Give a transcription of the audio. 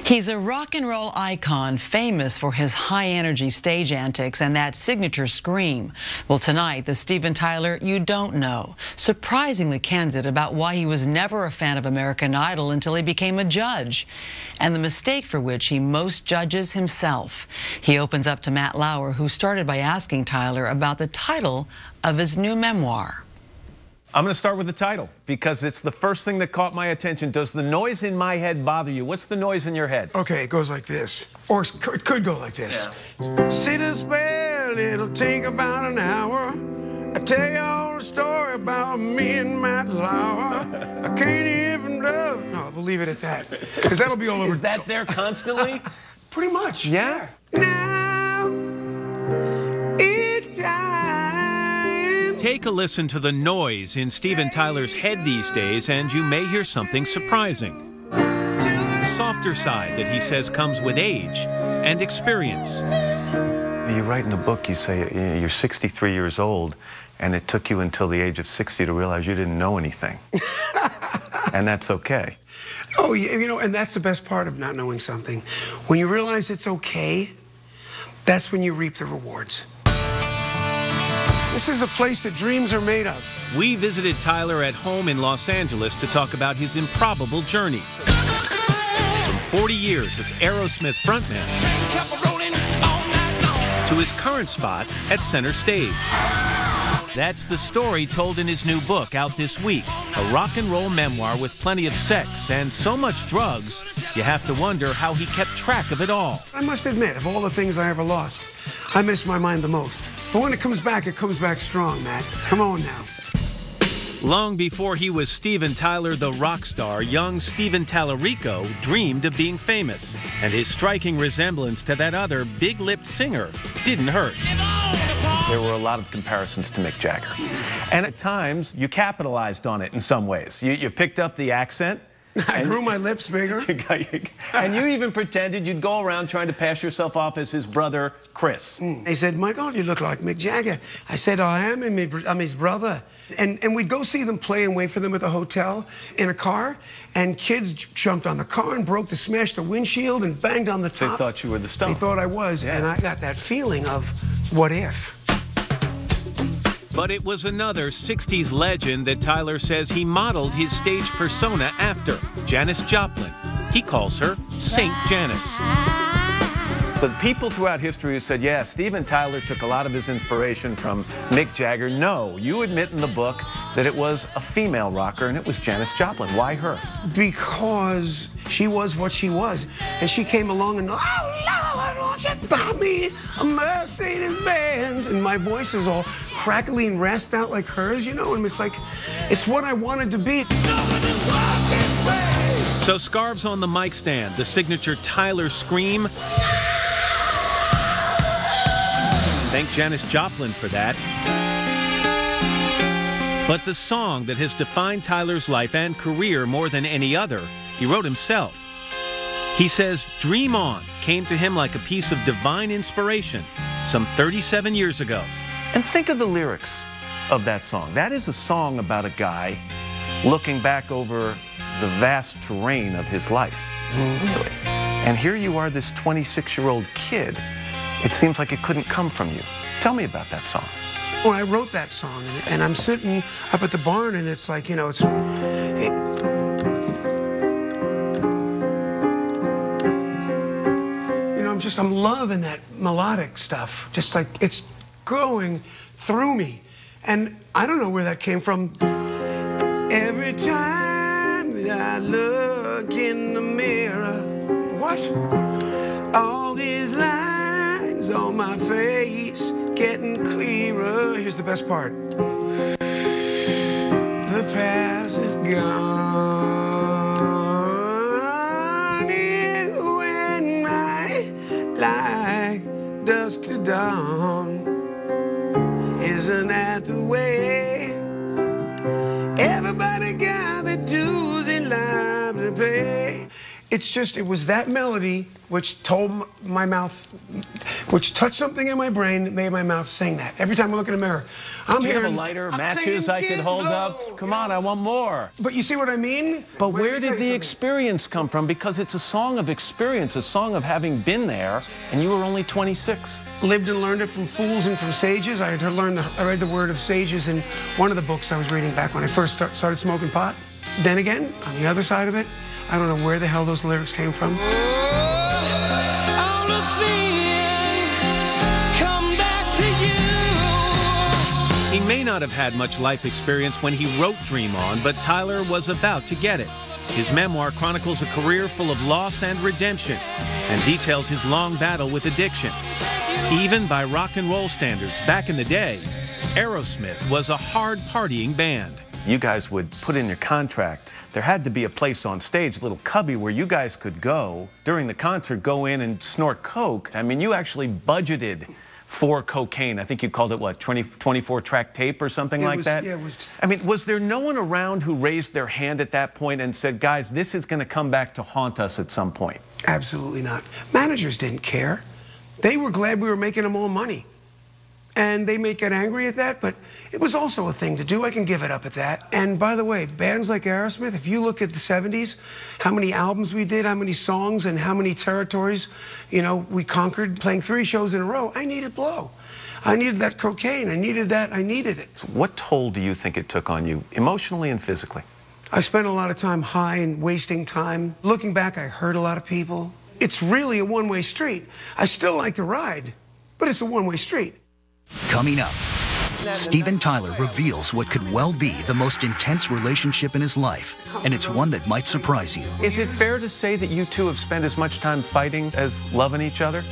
He's a rock and roll icon, famous for his high-energy stage antics and that signature scream. Well, tonight, the Steven Tyler you don't know, surprisingly candid about why he was never a fan of American Idol until he became a judge, and the mistake for which he most judges himself. He opens up to Matt Lauer, who started by asking Tyler about the title of his new memoir. I'm going to start with the title because it's the first thing that caught my attention. Does the noise in my head bother you? What's the noise in your head? Okay, it goes like this. Or it could go like this. Yeah. Sit a spell, it'll take about an hour. I tell you all the story about me and Matt Lauer. I can't even love. No, we'll leave it at that. Because that'll be all over. Is that there constantly? Pretty much. Yeah? Now, it's time. Take a listen to the noise in Steven Tyler's head these days, and you may hear something surprising. The softer side that he says comes with age and experience. You write in the book, you say you're 63 years old, and it took you until the age of 60 to realize you didn't know anything. And that's okay. Oh, you know, and that's the best part of not knowing something. When you realize it's okay, that's when you reap the rewards. This is the place that dreams are made of. We visited Tyler at home in Los Angeles to talk about his improbable journey. From 40 years as Aerosmith frontman to his current spot at center stage. That's the story told in his new book out this week, a rock and roll memoir with plenty of sex and so much drugs, you have to wonder how he kept track of it all. I must admit, of all the things I ever lost, I miss my mind the most. But when it comes back strong, Matt. Come on now. Long before he was Steven Tyler the rock star, young Steven Tallarico dreamed of being famous. And his striking resemblance to that other big-lipped singer didn't hurt. There were a lot of comparisons to Mick Jagger. And at times, you capitalized on it in some ways. You picked up the accent. I grew my lips bigger. And you even pretended you'd go around trying to pass yourself off as his brother, Chris. They said, my God, you look like Mick Jagger. I said, oh, I'm his brother. And we'd go see them play and wait for them at the hotel in a car. And kids jumped on the car and smashed the windshield and banged on the top. They thought you were the star. They thought I was. Yeah. And I got that feeling of, what if? But it was another 60s legend that Tyler says he modeled his stage persona after, Janis Joplin. He calls her Saint Janis. The people throughout history who said, yeah, Steven Tyler took a lot of his inspiration from Mick Jagger. No, you admit in the book that it was a female rocker and it was Janis Joplin. Why her? Because she was what she was. And she came along and, oh, Lord, won't you buy me a Mercedes-Benz? And my voice is all crackly and rasped out like hers, you know, and it's like, it's what I wanted to be. So scarves on the mic stand, the signature Tyler scream. Thank Janis Joplin for that. But the song that has defined Tyler's life and career more than any other, he wrote himself. He says Dream On came to him like a piece of divine inspiration some 37 years ago. And think of the lyrics of that song. That is a song about a guy looking back over the vast terrain of his life. Really. And here you are, this 26-year-old kid. It seems like it couldn't come from you. Tell me about that song. Well, I wrote that song, and I'm sitting up at the barn, and it's like, you know, I'm loving that melodic stuff. Just like it's going through me. And I don't know where that came from. Every time that I look in the mirror, what? All these lines on my face getting clearer. Here's the best part. The past is gone. It when my like dusk to dawn. Isn't that the way? Everybody got their dues in life to pay. It's just, it was that melody which told my mouth, which touched something in my brain that made my mouth sing that. Every time I look in a mirror, I'm Do you hearing, have a lighter, matches I could hold up? Come on, I want more. But you see what I mean? But where did the experience come from? Because it's a song of experience, a song of having been there, and you were only 26. Lived and learned it from fools and from sages. I read the word of sages in one of the books I was reading back when I first started smoking pot. Then again, on the other side of it, I don't know where the hell those lyrics came from. He may not have had much life experience when he wrote Dream On, but Tyler was about to get it. His memoir chronicles a career full of loss and redemption and details his long battle with addiction. Even by rock and roll standards back in the day, Aerosmith was a hard partying band. You guys would put in your contract, there had to be a place on stage, a little cubby where you guys could go during the concert, go in and snort coke. I mean, you actually budgeted for cocaine. I think you called it, what, 24-track tape or something like that? Yeah, it was. I mean, was there no one around who raised their hand at that point and said, guys, this is going to come back to haunt us at some point? Absolutely not. Managers didn't care. They were glad we were making them all money. And they may get angry at that, but it was also a thing to do. I can give it up at that. And by the way, bands like Aerosmith, if you look at the 70s, how many albums we did, how many songs, and how many territories, you know, we conquered, playing 3 shows in a row. I needed blow. I needed that cocaine. I needed that. I needed it. So what toll do you think it took on you, emotionally and physically? I spent a lot of time high and wasting time. Looking back, I hurt a lot of people. It's really a one-way street. I still like the ride, but it's a one-way street. Coming up, Steven Tyler reveals what could well be the most intense relationship in his life, and it's one that might surprise you. Is it fair to say that you two have spent as much time fighting as loving each other?